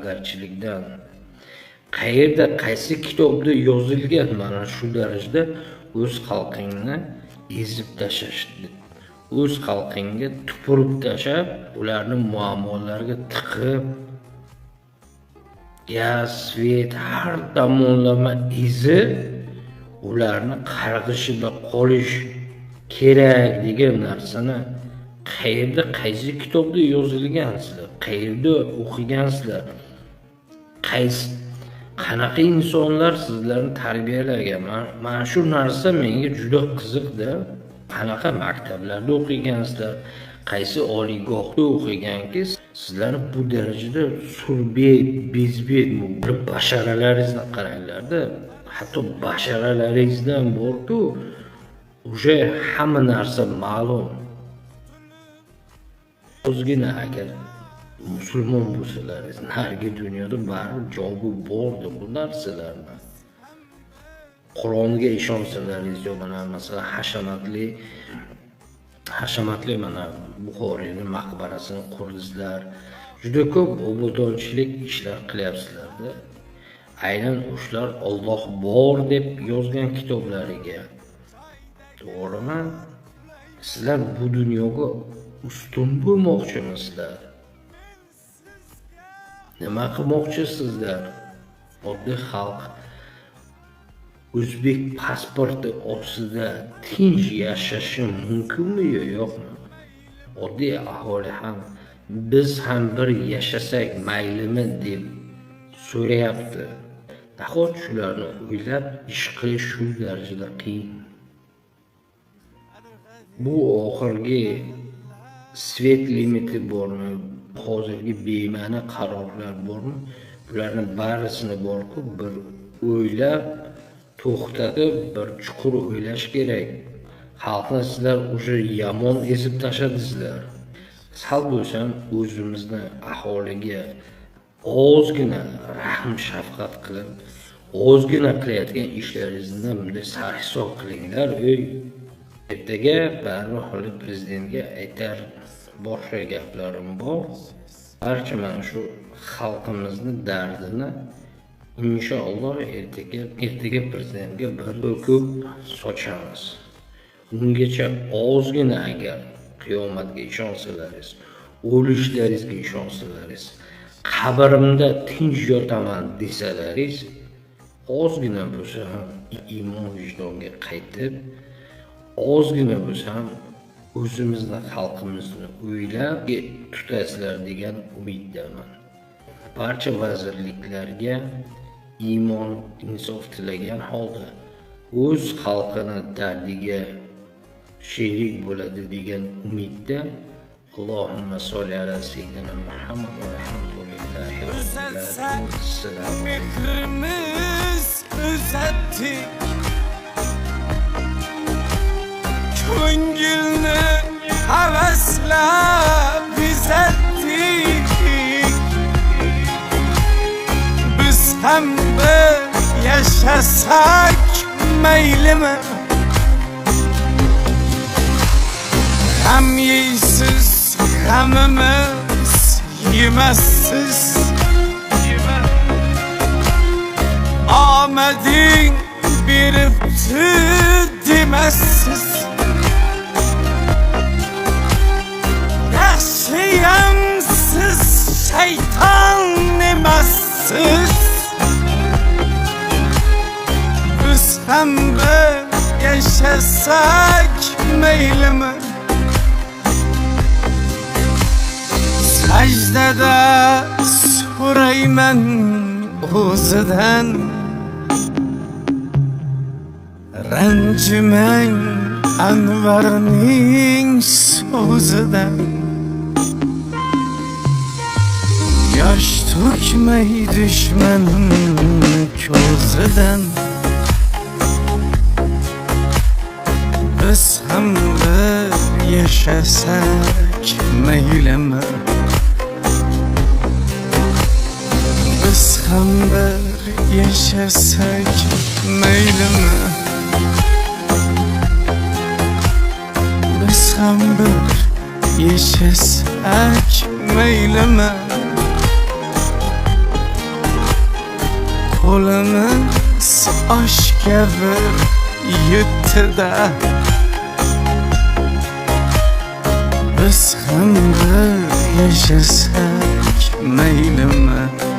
da'vatgarchilikdan. Qayerda qaysi kitobda yozilgan mana shu darajada o'z xalqingni ezib tashlashdi. O'z xalqingga tupurib tashlab, ularning muammolariga tiqib, gaz, svet har tomonlama ezib, ularni qarg'ishida qolish kerak degan narsani qayerda qaysi kitobda yozilgansizlar, qayerda o'qigansizlar, qanaqa insonlar sizlarni tarbiyalagan? Mana shu narsa menga juda qiziqda. Qanaqa maktablarda o'qigansizlar, qaysi oliygohda o'qiganki sizlarni bu darajada surbet, bezbet bo'lib basharalaringizni qaranglarda. Hatto basharalaringizdan borku, o'sha hamma narsa ma'lum. O'zgina agar musulmon bo'lsalaringiz, narigi dunyoda baribir javobi bordi bu narsalarni. Qur'onga ishonsalaringiz, yo mana masalan hashamatli mana Buxoriyning maqbarasini qurdingizlar. Juda ko'p obodonchilik ishlar qilyapsizlarda. Aynan o'shalar Alloh bor deb yozgan kitoblariga. To'g'rimi? Sizlar bu dunyoga ustun bo'lmoqchimisizlar? Nima qilmoqchisizlar? Oddiy xalq o'zbek pasporti ostida tinch yashashi mumkinmi yo yo'qmi? Oddiy aholi ham biz ham bir yashasak maylimi deb so'rayapti. Nahot shularni o'ylab ish qilish shu darajada qiyin? Bu oxirgi svet limiti bormi? Hozirgi bema'ni qarorlar bormi? Bularni barisini borku bir o'ylab to'xtatib, bir chuqur o'ylash kerak. Xalqni sizlar o'sha yomon ezib tashladingizlar. Sal bo'lsam o'zimizni aholiga ozgina rahm shafqat qilib, ozgina qilayotgan ishlaringizni bunday sarhisob qilinglar. Ertaga baribir prezidentga aytar boshqa gaplarim bor. Barcha mana shu xalqimizni dardini inshaalloh ertaga prezidentga bir to'kib sochamiz. Ungacha ozgina agar qiyomatga ishonsalaringiz, o'lishlaringizga ishonsalaringiz, qabrimda tinch yotaman desalaringiz, ozgina bo'lsa ham iymon vijdonga qaytib, ozgina bo'lsa ham o'zimizni xalqimizni o'ylab tutasizlar degan umiddaman. Barcha vazirliklarga iymon, insof tilagan holda o'z xalqini dardiga sherik bo'ladi degan umidda Allohumma solli ala sayyidina Muhammad va rahmatullahi va barakatuh. Fikrimiz üzetti, ko'ngilni havaslar bizattik. Biz ham bir yaşasak maylimi? Ham yeysiz, hamimiz yemezsiz. Ahmet'in biripti demezsiz. Yaşayansız şeytan demezsiz. Biz hem bir yaşasak meylimi? Secdede so'rayman o'zidan, ranjimang Anvarning so'zidan. Yosh to'kmay dushmanim ko'zidan. Biz ham bir yashasak maylimi? Biz ham bir yashasak maylimi? Biz ham bir yashasak maylimi? qo'limiz oshga bir yutdi-da. Biz ham bir yashasak maylimi?